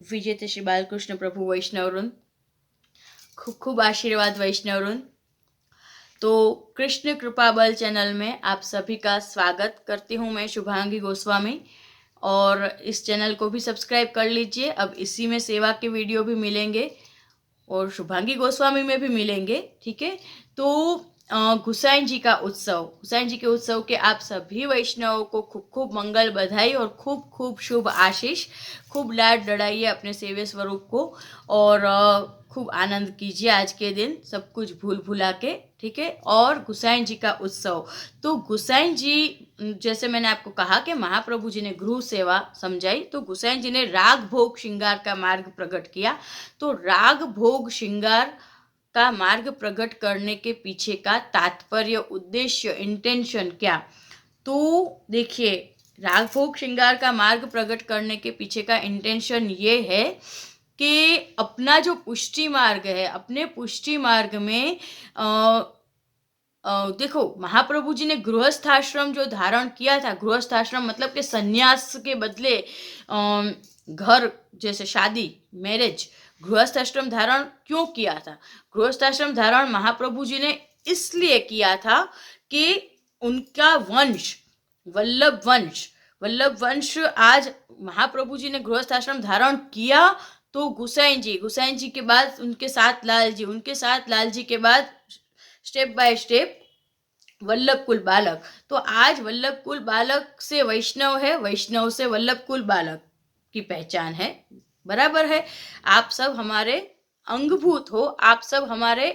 विजेते श्री बालकृष्ण प्रभु वैष्णववृंद, खूब खूब आशीर्वाद वैष्णववृंद। तो कृष्ण कृपा बल चैनल में आप सभी का स्वागत करती हूँ मैं, शुभांगी गोस्वामी। और इस चैनल को भी सब्सक्राइब कर लीजिए। अब इसी में सेवा के वीडियो भी मिलेंगे और शुभांगी गोस्वामी में भी मिलेंगे, ठीक है। तो गुसाई जी का उत्सव, गुसाई जी के उत्सव के आप सभी वैष्णवों को खूब खूब मंगल बधाई और खूब खूब शुभ आशीष। खूब लाड लड़ाइए अपने सेव्य स्वरूप को और खूब आनंद कीजिए आज के दिन, सब कुछ भूल भुला के, ठीक है। और गुसाई जी का उत्सव, तो गुसाई जी, जैसे मैंने आपको कहा कि महाप्रभु जी ने गृह सेवा समझाई, तो गुसाई जी ने राग भोग श्रृंगार का मार्ग प्रकट किया। तो राग भोग श्रृंगार का मार्ग प्रकट करने के पीछे का तात्पर्य, उद्देश्य, इंटेंशन क्या, तो देखिए, राग भोग श्रृंगार का मार्ग प्रकट करने के पीछे का इंटेंशन ये है कि अपना जो पुष्टि मार्ग है, अपने पुष्टि मार्ग में देखो, महाप्रभु जी ने गृहस्थाश्रम जो धारण किया था, गृहस्थाश्रम मतलब कि संन्यास के बदले घर, जैसे शादी, मैरिज, गृहस्थाश्रम धारण क्यों किया था? गृहस्थाश्रम धारण महाप्रभु जी ने इसलिए किया था कि उनका वंश, वल्लभ वंश, वल्लभ वंश, आज महाप्रभु जी ने गृहस्थाश्रम धारण किया, तो गुसाई जी के बाद उनके साथ लाल जी, उनके साथ लाल जी के बाद स्टेप बाय स्टेप वल्लभ कुल बालक। तो आज वल्लभ कुल बालक से वैष्णव है, वैष्णव से वल्लभ कुल बालक की पहचान है, बराबर है। आप सब हमारे अंगभूत हो, आप सब हमारे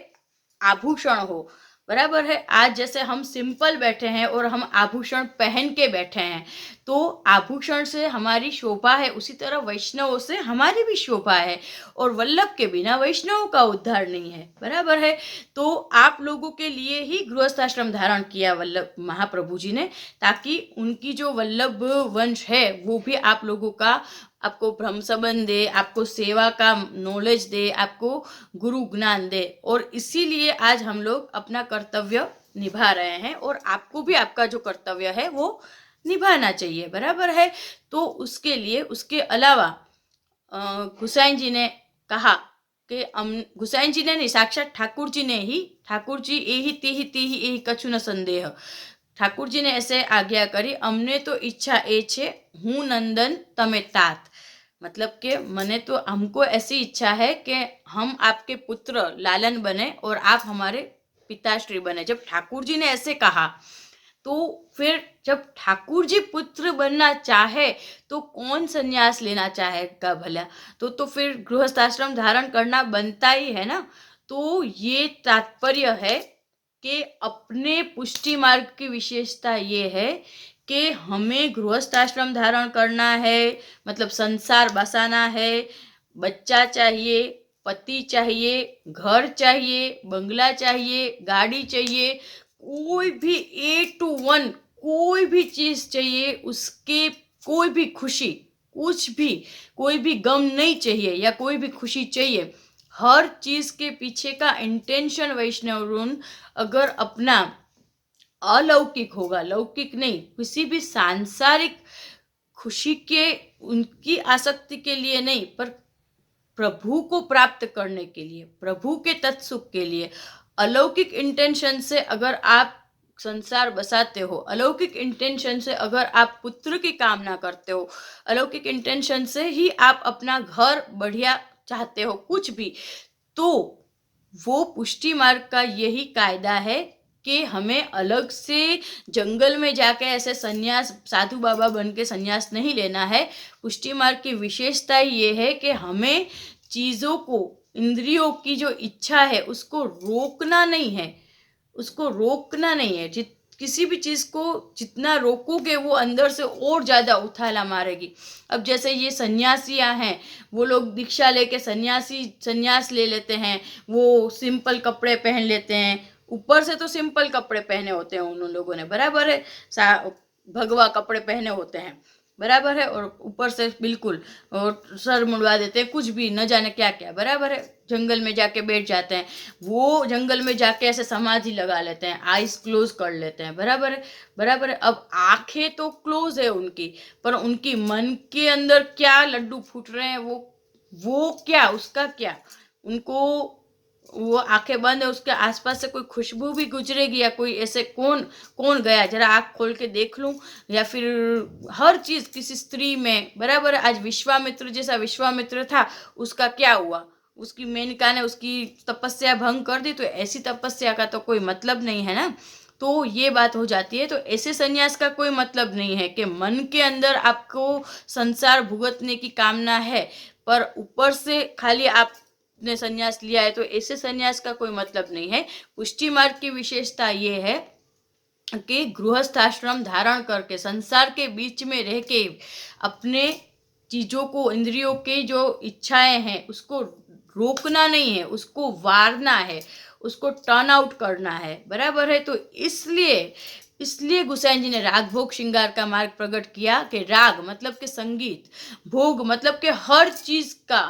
आभूषण हो, बराबर है। आज जैसे हम सिंपल बैठे हैं और हम आभूषण पहन के बैठे हैं, तो आभूषण से हमारी शोभा है, उसी तरह वैष्णवों से हमारी भी शोभा है। और वल्लभ के बिना वैष्णव का उद्धार नहीं है, बराबर है। तो आप लोगों के लिए ही गृहस्थाश्रम धारण किया वल्लभ महाप्रभु जी ने, ताकि उनकी जो वल्लभ वंश है वो भी आप लोगों का, आपको ब्रह्म संबंध दे, आपको सेवा का नॉलेज दे, आपको गुरु ज्ञान दे। और इसीलिए आज हम लोग अपना कर्तव्य निभा रहे हैं और आपको भी आपका जो कर्तव्य है वो निभाना चाहिए, बराबर है। तो उसके लिए, उसके अलावा गुसाई जी ने कहा कि गुसाई जी ने नहीं, साक्षात ठाकुर जी ने ही, ठाकुर जी एही तेही तेही एही कछु न संदेह, ठाकुर जी ने ऐसे आज्ञा करी, अमने तो इच्छा ए छे हूँ नंदन तमे तात, मतलब कि मने तो, हमको ऐसी इच्छा है कि हम आपके पुत्र लालन बने और आप हमारे पिताश्री बने। जब ठाकुर जी ने ऐसे कहा, तो फिर जब ठाकुर जी पुत्र बनना चाहे तो कौन संन्यास लेना चाहेगा भला? तो फिर गृहस्थाश्रम धारण करना बनता ही है ना। तो ये तात्पर्य है कि अपने पुष्टि मार्ग की विशेषता ये है कि हमें गृहस्थाश्रम धारण करना है, मतलब संसार बसाना है, बच्चा चाहिए, पति चाहिए, घर चाहिए, बंगला चाहिए, गाड़ी चाहिए, कोई भी A to 1 कोई भी चीज चाहिए, उसके कोई भी खुशी, कुछ भी, कोई भी गम नहीं चाहिए या कोई भी खुशी चाहिए। हर चीज के पीछे का इंटेंशन वैष्णव ऋण अगर अपना अलौकिक होगा, लौकिक नहीं, किसी भी सांसारिक खुशी के, उनकी आसक्ति के लिए नहीं, पर प्रभु को प्राप्त करने के लिए, प्रभु के तत्सुख के लिए, अलौकिक इंटेंशन से अगर आप संसार बसाते हो, अलौकिक इंटेंशन से अगर आप पुत्र की कामना करते हो, अलौकिक इंटेंशन से ही आप अपना घर बढ़िया चाहते हो, कुछ भी, तो वो पुष्टि मार्ग का यही कायदा है कि हमें अलग से जंगल में जाके ऐसे सन्यास, साधु बाबा बन के सन्यास नहीं लेना है। पुष्टि मार्ग की विशेषता ये है कि हमें चीज़ों को, इंद्रियों की जो इच्छा है उसको रोकना नहीं है, उसको रोकना नहीं है। किसी भी चीज़ को जितना रोकोगे वो अंदर से और ज़्यादा उथाला मारेगी। अब जैसे ये सन्यासियाँ हैं, वो लोग दीक्षा लेके सन्यास ले लेते हैं, वो सिंपल कपड़े पहन लेते हैं, ऊपर से तो सिंपल कपड़े पहने होते हैं उन लोगों ने, बराबर है, भगवा कपड़े पहने होते हैं, बराबर है, और ऊपर से बिल्कुल, और सर मुड़वा देते हैं, कुछ भी न जाने क्या क्या, बराबर है। जंगल में जाके बैठ जाते हैं, वो जंगल में जाके ऐसे समाधि लगा लेते हैं, आईज क्लोज कर लेते हैं, बराबर है, बराबर है। अब आंखें तो क्लोज है उनकी, पर उनकी मन के अंदर क्या लड्डू फूट रहे हैं वो वो क्या, उसका क्या, उनको वो आंखें बंद है, उसके आसपास से कोई खुशबू भी गुजरेगी या कोई ऐसे कौन कौन गया, जरा आँख खोल के देख लूं, या फिर हर चीज किसी स्त्री में, बराबर है। आज विश्वामित्र जैसा विश्वामित्र था, उसका क्या हुआ, उसकी मेनका ने उसकी तपस्या भंग कर दी, तो ऐसी तपस्या का तो कोई मतलब नहीं है ना। तो ये बात हो जाती है। तो ऐसे संन्यास का कोई मतलब नहीं है कि मन के अंदर आपको संसार भुगतने की कामना है, पर ऊपर से खाली आपने संन्यास लिया है, तो ऐसे संन्यास का कोई मतलब नहीं है। पुष्टि मार्ग की विशेषता ये है कि गृहस्थ आश्रम धारण करके संसार के बीच में रह के अपने चीजों को, इंद्रियों के जो इच्छाएं हैं उसको रोकना नहीं है, उसको वारना है, उसको टर्न आउट करना है, बराबर है। तो इसलिए इसलिए गुसाई जी ने राग भोग श्रृंगार का मार्ग प्रकट किया कि राग मतलब के संगीत, भोग मतलब के हर चीज का,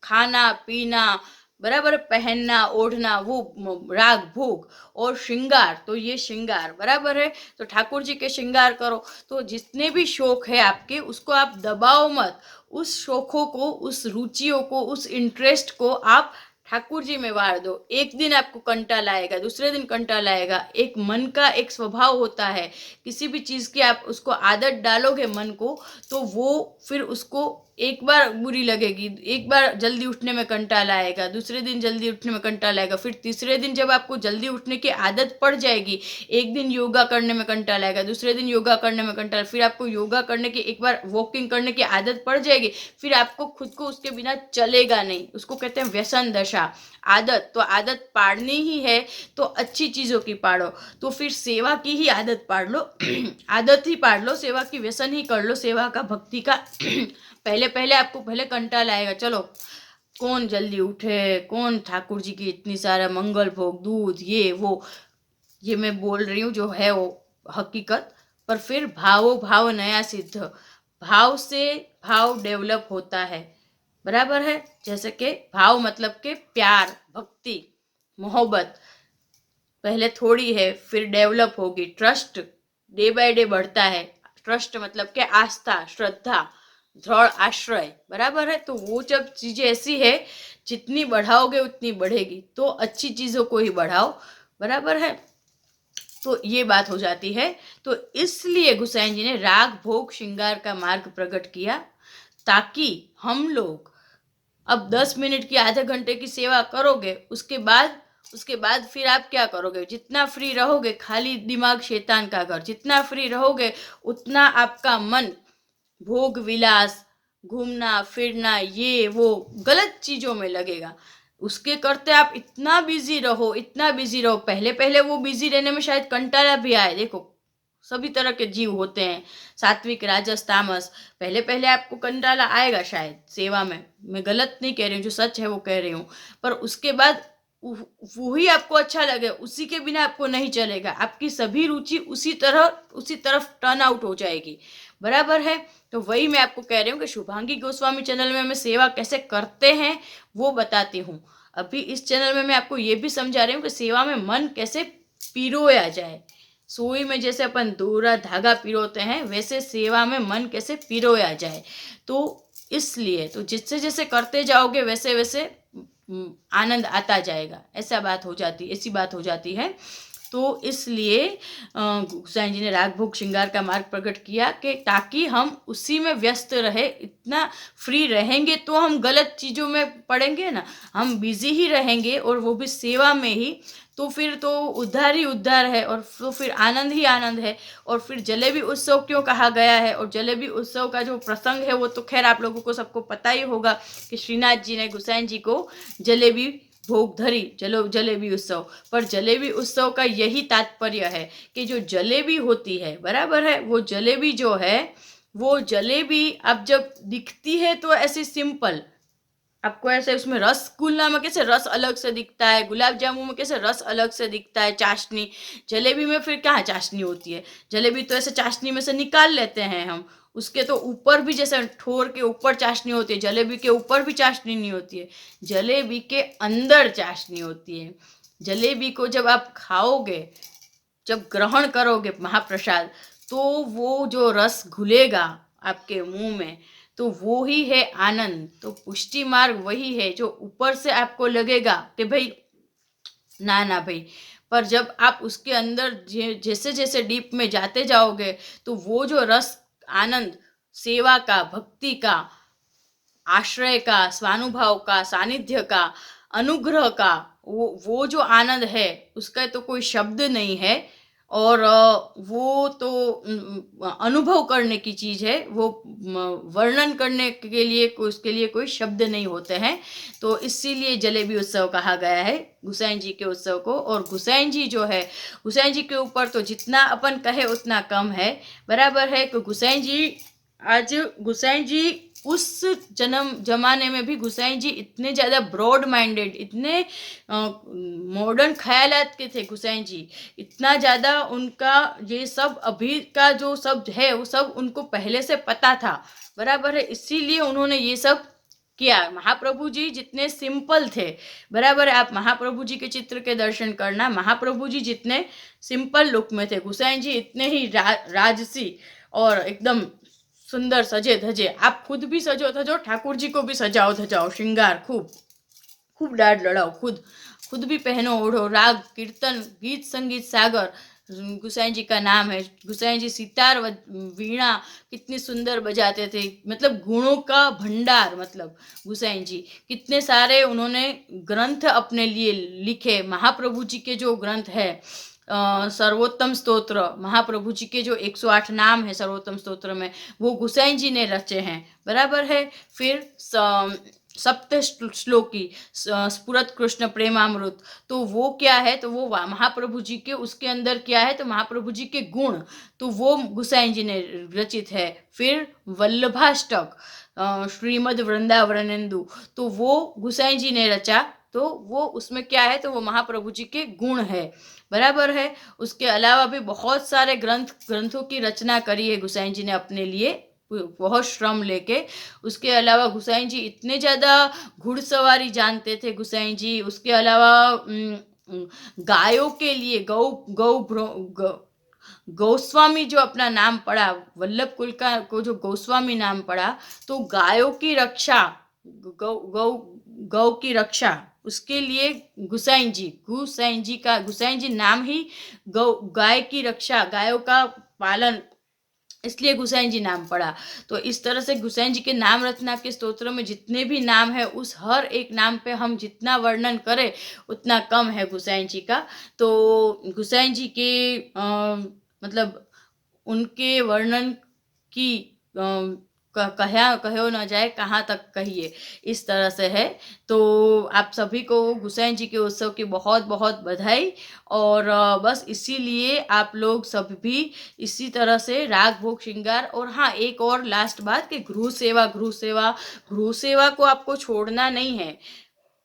खाना पीना, बराबर, पहनना ओढ़ना, वो राग भोग, और श्रृंगार, तो ये श्रृंगार, बराबर है। तो ठाकुर जी के श्रृंगार करो, तो जितने भी शौक है आपके उसको आप दबाओ मत, उस शौकों को, उस रुचियों को, उस इंटरेस्ट को आप ठाकुर जी में वार दो। एक दिन आपको कंटाल आएगा, दूसरे दिन कंटाल आएगा। एक मन का एक स्वभाव होता है, किसी भी चीज की आप उसको आदत डालोगे मन को, तो वो फिर उसको एक बार बुरी लगेगी, एक बार जल्दी उठने में कंटाल आएगा, दूसरे दिन जल्दी उठने में कंटाल आएगा, फिर तीसरे दिन जब आपको जल्दी उठने की आदत पड़ जाएगी, एक दिन योगा करने में कंटाल आएगा, दूसरे दिन योगा करने में कंटाल, फिर आपको योगा करने की, एक बार वॉकिंग करने की आदत पड़ जाएगी, फिर आपको खुद को उसके बिना चलेगा नहीं। उसको कहते हैं व्यसन दशा। आदत, तो आदत पाड़नी ही है तो अच्छी चीजों की पाड़ो, तो फिर सेवा की ही आदत पाड़ लो आदत ही पाड़ लो, सेवा की व्यसन ही कर लो, सेवा का, भक्ति का पहले पहले आपको पहले कंटाल आएगा, चलो कौन जल्दी उठे, कौन ठाकुर जी की इतनी सारा मंगल भोग, दूध, ये वो, ये मैं बोल रही हूँ जो है वो हकीकत। पर फिर भावो भाव नया सिद्ध, भाव से भाव डेवलप होता है, बराबर है। जैसे कि भाव मतलब के प्यार, भक्ति, मोहब्बत पहले थोड़ी है, फिर डेवलप होगी, ट्रस्ट डे बाय डे बढ़ता है। ट्रस्ट मतलब के आस्था, श्रद्धा, दृढ़ आश्रय, बराबर है। तो वो जब चीजें ऐसी है, जितनी बढ़ाओगे उतनी बढ़ेगी, तो अच्छी चीजों को ही बढ़ाओ, बराबर है। तो ये बात हो जाती है। तो इसलिए गुसाई जी ने राग भोग श्रृंगार का मार्ग प्रकट किया, ताकि हम लोग अब 10 मिनट की, आधे घंटे की सेवा करोगे, उसके बाद फिर आप क्या करोगे, जितना फ्री रहोगे, खाली दिमाग शैतान का घर, जितना फ्री रहोगे उतना आपका मन भोग विलास, घूमना फिरना, ये वो गलत चीजों में लगेगा। उसके करते आप इतना बिजी रहो, इतना बिजी रहो, पहले पहले वो बिजी रहने में शायद कंटाला भी आए। देखो सभी तरह के जीव होते हैं, सात्विक राजस तामस, पहले पहले आपको कंटाला आएगा शायद सेवा में, मैं गलत नहीं कह रही हूँ, जो सच है वो कह रही हूँ। पर उसके बाद वही आपको अच्छा लगे, उसी के बिना आपको नहीं चलेगा, आपकी सभी रुचि उसी तरफ टर्न आउट हो जाएगी, बराबर है। तो वही मैं आपको कह रही हूँ कि शुभांगी गोस्वामी चैनल में मैं सेवा कैसे करते हैं वो बताती हूँ। अभी इस चैनल में मैं आपको ये भी समझा रही हूँ कि सेवा में मन कैसे पिरोया जाए। सुई में जैसे अपन दोरा धागा पिरोते हैं, वैसे सेवा में मन कैसे पिरोया जाए। तो इसलिए तो जैसे जैसे करते जाओगे वैसे वैसे आनंद आता जाएगा, ऐसी बात हो जाती है। तो इसलिए गुसाई जी ने राग भोग श्रृंगार का मार्ग प्रकट किया कि ताकि हम उसी में व्यस्त रहे, इतना फ्री रहेंगे तो हम गलत चीज़ों में पड़ेंगे ना, हम बिजी ही रहेंगे और वो भी सेवा में ही, तो फिर तो उद्धार ही उद्धार है, और तो फिर आनंद ही आनंद है। और फिर जलेबी उत्सव क्यों कहा गया है, और जलेबी उत्सव का जो प्रसंग है वो तो खैर आप लोगों को सबको पता ही होगा कि श्रीनाथ जी ने गुसाई जी को जलेबी भोग धरी, चलो जलेबी उत्सव। पर जलेबी उत्सव का यही तात्पर्य है कि जो जलेबी होती है, बराबर है, वो जलेबी जो है, वो जलेबी अब जब दिखती है तो ऐसी सिंपल, आपको ऐसे उसमें रसगुल्ला में कैसे रस अलग से दिखता है, गुलाब जामुन में कैसे रस अलग से दिखता है, चाशनी, जलेबी में फिर कहाँ चाशनी होती है, जलेबी तो ऐसे चाशनी में से निकाल लेते हैं हम, उसके तो ऊपर भी जैसे ठोर के ऊपर चाशनी होती है, जलेबी के ऊपर भी चाशनी नहीं होती है, जलेबी के अंदर चाशनी होती है। जलेबी को जब आप खाओगे, जब ग्रहण करोगे महाप्रसाद, तो वो जो रस घुलेगा आपके मुंह में, तो वो ही है आनंद। तो पुष्टि मार्ग वही है जो ऊपर से आपको लगेगा कि भाई ना ना भाई, पर जब आप उसके अंदर जैसे जैसे डीप में जाते जाओगे तो वो जो रस, आनंद, सेवा का, भक्ति का, आश्रय का, स्वानुभाव का, सानिध्य का, अनुग्रह का, वो जो आनंद है उसका तो कोई शब्द नहीं है। और वो तो अनुभव करने की चीज है, वो वर्णन करने के लिए उसके लिए कोई शब्द नहीं होते हैं। तो इसीलिए जलेबी उत्सव कहा गया है गुसाई जी के उत्सव को। और गुसाई जी जो है, गुसाई जी के ऊपर तो जितना अपन कहे उतना कम है, बराबर है। कि गुसाई जी, आज गुसाई जी उस जमाने में भी गुसाई जी इतने ज़्यादा ब्रॉड माइंडेड, इतने मॉडर्न ख्यालात के थे गुसाई जी, इतना ज़्यादा उनका ये सब अभी का जो सब है वो सब उनको पहले से पता था, बराबर है। इसीलिए उन्होंने ये सब किया। महाप्रभु जी जितने सिंपल थे, बराबर है, आप महाप्रभु जी के चित्र के दर्शन करना, महाप्रभु जी जितने सिंपल लुक में थे, गुसाई जी इतने ही राजसी और एकदम सुंदर सजे धजे। आप खुद भी सजो धजो, ठाकुर जी को भी सजाओ धजाओ, श्रृंगार खूब खूब डाढ़ लड़ाओ, खुद भी पहनो ओढ़ो, राग कीर्तन गीत संगीत सागर गुसाई जी का नाम है। गुसाई जी सितार वीणा कितनी सुंदर बजाते थे, मतलब गुणों का भंडार। मतलब गुसाई जी कितने सारे उन्होंने ग्रंथ अपने लिए लिखे। महाप्रभु जी के जो ग्रंथ है, सर्वोत्तम स्तोत्र, महाप्रभु जी के जो 108 नाम है सर्वोत्तम स्तोत्र में, वो गुसाई जी ने रचे हैं, बराबर है। फिर सप्त श्लोकी स्फुरत कृष्ण प्रेमामृत, तो वो क्या है, तो वो महाप्रभु जी के उसके अंदर क्या है, तो महाप्रभु जी के गुण, तो वो गुसाई जी ने रचित है। फिर वल्लभाष्टक, श्रीमद वृंदावनेंदु, तो वो गुसाई जी ने रचा, तो वो उसमें क्या है, तो वो महाप्रभु जी के गुण है, बराबर है। उसके अलावा भी बहुत सारे ग्रंथों की रचना करी है गुसाई जी ने अपने लिए, बहुत श्रम लेके। उसके अलावा गुसाई जी इतने ज़्यादा घुड़सवारी जानते थे गुसाई जी। उसके अलावा गायों के लिए गोस्वामी जो अपना नाम पड़ा, वल्लभ कुल का को जो गोस्वामी नाम पड़ा, तो गायों की रक्षा, गौ की रक्षा, उसके लिए गुसाई जी नाम ही गाय की रक्षा, गायों का पालन, इसलिए गुसाई जी नाम पड़ा। तो इस तरह से गुसाई जी के नाम रचना के स्तोत्रों में जितने भी नाम है, उस हर एक नाम पे हम जितना वर्णन करें उतना कम है गुसाई जी का। तो गुसाई जी के मतलब उनके वर्णन की कहो न जाए, कहाँ तक कहिए, इस तरह से है। तो आप सभी को गुसाई जी के उत्सव की बहुत बहुत बधाई। और बस इसीलिए आप लोग सब भी इसी तरह से राग भोग श्रृंगार, और हाँ एक और लास्ट बात कि गृह सेवा को आपको छोड़ना नहीं है।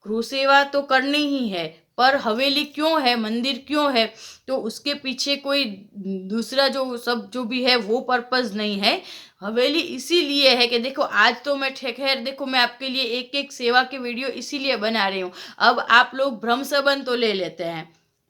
गृह सेवा तो करनी ही है, पर हवेली क्यों है, मंदिर क्यों है, तो उसके पीछे कोई दूसरा जो भी है वो पर्पस नहीं है। हवेली इसीलिए है कि देखो, आज तो मैं खैर देखो, मैं आपके लिए एक एक सेवा की वीडियो इसीलिए बना रही हूँ। अब आप लोग भ्रम संबंध तो ले लेते हैं,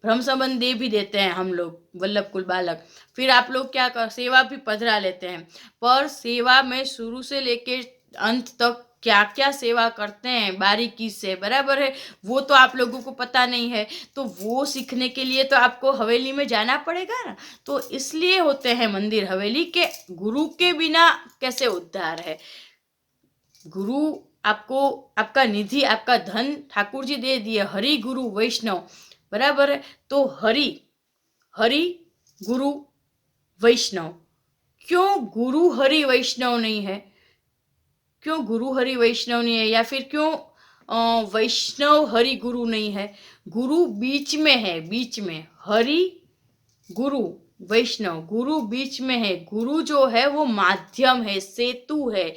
भ्रम संबंध दे भी देते हैं हम लोग वल्लभ कुल बालक, फिर आप लोग क्या कर सेवा भी पधरा लेते हैं। पर सेवा में शुरू से लेके अंत तक क्या क्या सेवा करते हैं बारीकी से, बराबर है, वो तो आप लोगों को पता नहीं है। तो वो सीखने के लिए तो आपको हवेली में जाना पड़ेगा ना। तो इसलिए होते हैं मंदिर हवेली के, गुरु के बिना कैसे उद्धार है। गुरु आपको, आपका निधि, आपका धन ठाकुर जी दे दिए, हरि गुरु वैष्णव, बराबर है। तो हरि गुरु वैष्णव, क्यों गुरु हरि वैष्णव नहीं है, क्यों गुरु हरि वैष्णव नहीं है, या फिर क्यों वैष्णव हरि गुरु नहीं है। गुरु बीच में है, बीच में हरि गुरु वैष्णव, गुरु बीच में है। गुरु जो है वो माध्यम है, सेतु है,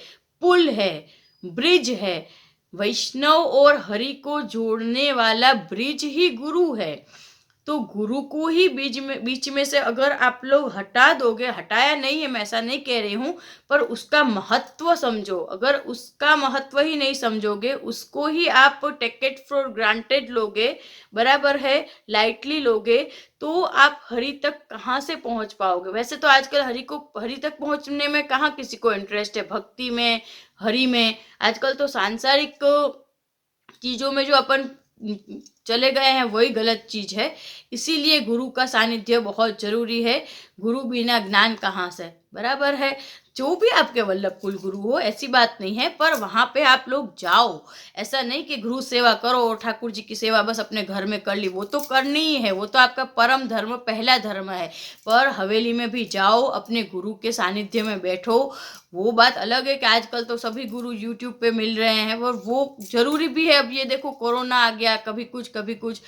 पुल है, ब्रिज है। वैष्णव और हरि को जोड़ने वाला ब्रिज ही गुरु है। तो गुरु को ही बीच में से अगर आप लोग हटा दोगे, हटाया नहीं है, मैं ऐसा नहीं कह रही हूँ, पर उसका महत्व समझो। अगर उसका महत्व ही नहीं समझोगे, उसको ही आप टेक इट फॉर ग्रांटेड लोगे, बराबर है, लाइटली लोगे, तो आप हरि तक कहाँ से पहुंच पाओगे। वैसे तो आजकल हरि तक पहुंचने में कहाँ किसी को इंटरेस्ट है, भक्ति में, हरि में। आजकल तो सांसारिक चीजों में जो अपन चले गए हैं वही गलत चीज है। इसीलिए गुरु का सानिध्य बहुत जरूरी है। गुरु बिना ज्ञान कहाँ से, बराबर है। जो भी आपके वल्लभ कुल गुरु हो, ऐसी बात नहीं है, पर वहां पे आप लोग जाओ। ऐसा नहीं कि गुरु सेवा करो और ठाकुर जी की सेवा बस अपने घर में कर ली, वो तो करनी ही है, वो तो आपका परम धर्म, पहला धर्म है। पर हवेली में भी जाओ, अपने गुरु के सानिध्य में बैठो। वो बात अलग है कि आजकल तो सभी गुरु यूट्यूब पे मिल रहे हैं, और वो जरूरी भी है। अब ये देखो, कोरोना आ गया, कभी कुछ,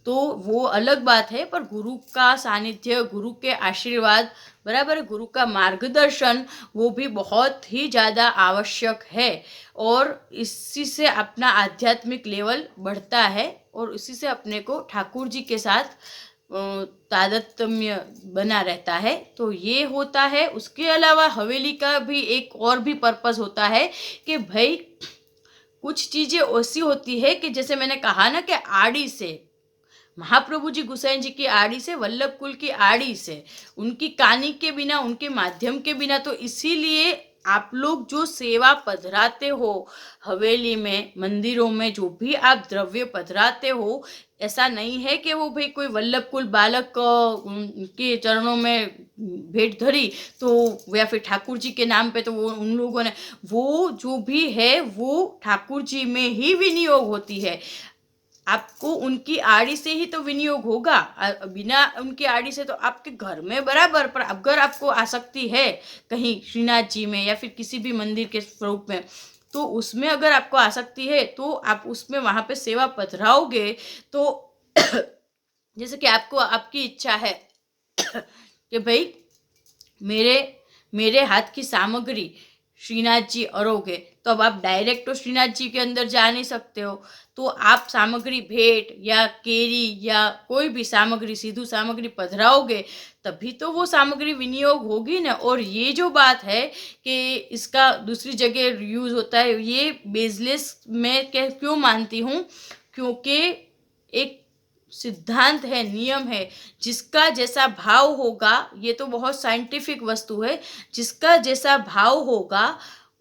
तो वो अलग बात है। पर गुरु का सानिध्य, गुरु के आशीर्वाद, बराबर है, गुरु का मार्गदर्शन, वो भी बहुत ही ज़्यादा आवश्यक है। और इसी से अपना आध्यात्मिक लेवल बढ़ता है, और इसी से अपने को ठाकुर जी के साथ तादात्म्य बना रहता है। तो ये होता है। उसके अलावा हवेली का भी एक और भी पर्पस होता है कि भाई कुछ चीज़ें ऐसी होती है कि जैसे मैंने कहा ना कि आड़ी से, महाप्रभु जी गुसाई जी की आड़ी से, वल्लभ कुल की आड़ी से, उनकी कानी के बिना, उनके माध्यम के बिना, तो इसीलिए आप लोग जो सेवा पधराते हो हवेली में, मंदिरों में, जो भी आप द्रव्य पधराते हो, ऐसा नहीं है कि वो भाई कोई वल्लभ कुल बालक के चरणों में भेंट धरी तो, या फिर ठाकुर जी के नाम पे तो वो उन लोगों ने, वो जो भी है वो ठाकुर जी में ही विनियोग होती है। आपको उनकी आड़ी से ही तो विनियोग होगा, बिना उनकी आड़ी से तो आपके घर में, बराबर। पर अगर आपको आसक्ति है कहीं श्रीनाथ जी में या फिर किसी भी मंदिर के स्वरूप में, तो उसमें अगर आपको आसक्ति है तो आप उसमें वहां पे सेवा पधराओगे। तो जैसे कि आपको, आपकी इच्छा है कि भाई मेरे मेरे हाथ की सामग्री श्रीनाथ जी अरोगे, तो अब आप डायरेक्ट तो श्रीनाथ जी के अंदर जा नहीं सकते हो, तो आप सामग्री, भेंट या केरी या कोई भी सामग्री, सीधू सामग्री पधराओगे, तभी तो वो सामग्री विनियोग होगी ना। और ये जो बात है कि इसका दूसरी जगह यूज होता है, ये बेजलेस मैं क्यों मानती हूँ, क्योंकि एक सिद्धांत है, नियम है, जिसका जैसा भाव होगा, ये तो बहुत साइंटिफिक वस्तु है, जिसका जैसा भाव होगा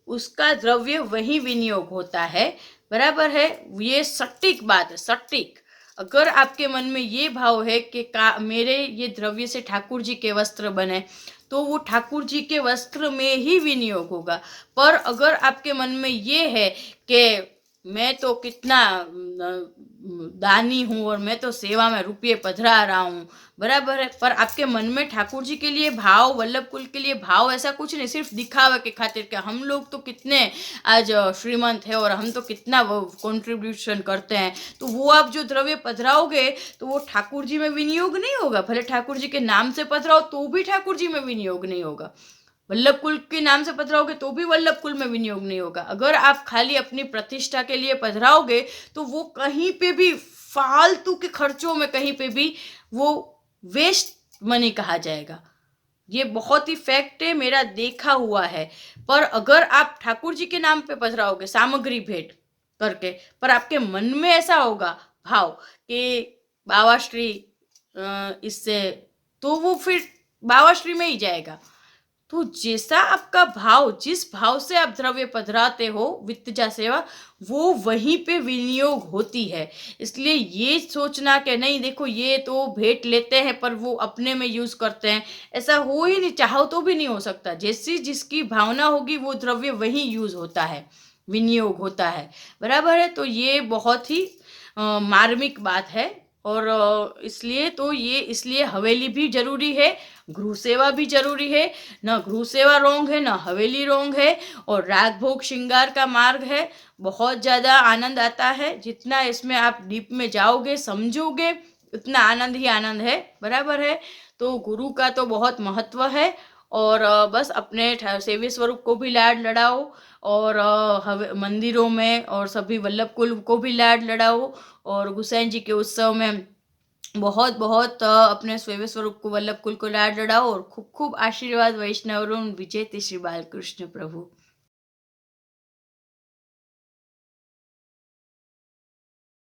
उसका द्रव्य वही विनियोग होता है, बराबर है। ये सटीक बात है, सटीक। अगर आपके मन में ये भाव है कि मेरे ये द्रव्य से ठाकुर जी के वस्त्र बने, तो वो ठाकुर जी के वस्त्र में ही विनियोग होगा। पर अगर आपके मन में ये है कि मैं तो कितना दानी हूँ और मैं तो सेवा में रुपये पधरा रहा हूँ, बराबर है, पर आपके मन में ठाकुर जी के लिए भाव, वल्लभ कुल के लिए भाव ऐसा कुछ नहीं, सिर्फ दिखावे के खातिर के हम लोग तो कितने आज श्रीमंत है और हम तो कितना वो कंट्रीब्यूशन करते हैं, तो वो आप जो द्रव्य पधराओगे तो वो ठाकुर जी में विनियोग नहीं होगा। भले ठाकुर जी के नाम से पधराओ तो भी ठाकुर जी में विनियोग नहीं होगा, वल्लभ कुल के नाम से पधराओगे तो भी वल्लभ कुल में विनियोग नहीं होगा। अगर आप खाली अपनी प्रतिष्ठा के लिए पधराओगे तो वो कहीं पे भी फालतू के खर्चों में, कहीं पे भी वो वेस्ट मनी कहा जाएगा। ये बहुत ही फैक्ट है, मेरा देखा हुआ है। पर अगर आप ठाकुर जी के नाम पे पधराओगे सामग्री भेंट करके, पर आपके मन में ऐसा होगा भाव कि बावाश्री इससे, तो वो फिर बावाश्री में ही जाएगा। तो जैसा आपका भाव, जिस भाव से आप द्रव्य पधराते हो, वित्तजा सेवा, वो वहीं पे विनियोग होती है। इसलिए ये सोचना कि नहीं देखो ये तो भेंट लेते हैं पर वो अपने में यूज करते हैं, ऐसा हो ही नहीं, चाहो तो भी नहीं हो सकता। जैसी जिसकी भावना होगी वो द्रव्य वहीं यूज होता है, विनियोग होता है, बराबर है। तो ये बहुत ही मार्मिक बात है। और इसलिए हवेली भी जरूरी है, गृह सेवा भी जरूरी है। न गृह सेवा रोंग है, न हवेली रोंग है। और राग भोग श्रृंगार का मार्ग है, बहुत ज़्यादा आनंद आता है। जितना इसमें आप डीप में जाओगे, समझोगे, उतना आनंद ही आनंद है, बराबर है। तो गुरु का तो बहुत महत्व है। और बस अपने सेवी स्वरूप को भी लाड लड़ाओ, और मंदिरों में और सभी वल्लभ कुल को भी लाड लड़ाओ, और गुसाई जी के उत्सव में बहुत बहुत अपने स्वयं स्वरूप को वल्लभ कुल को लाड लड़ाओ और खूब खूब आशीर्वाद वैष्णव विजय श्री बालकृष्ण प्रभु।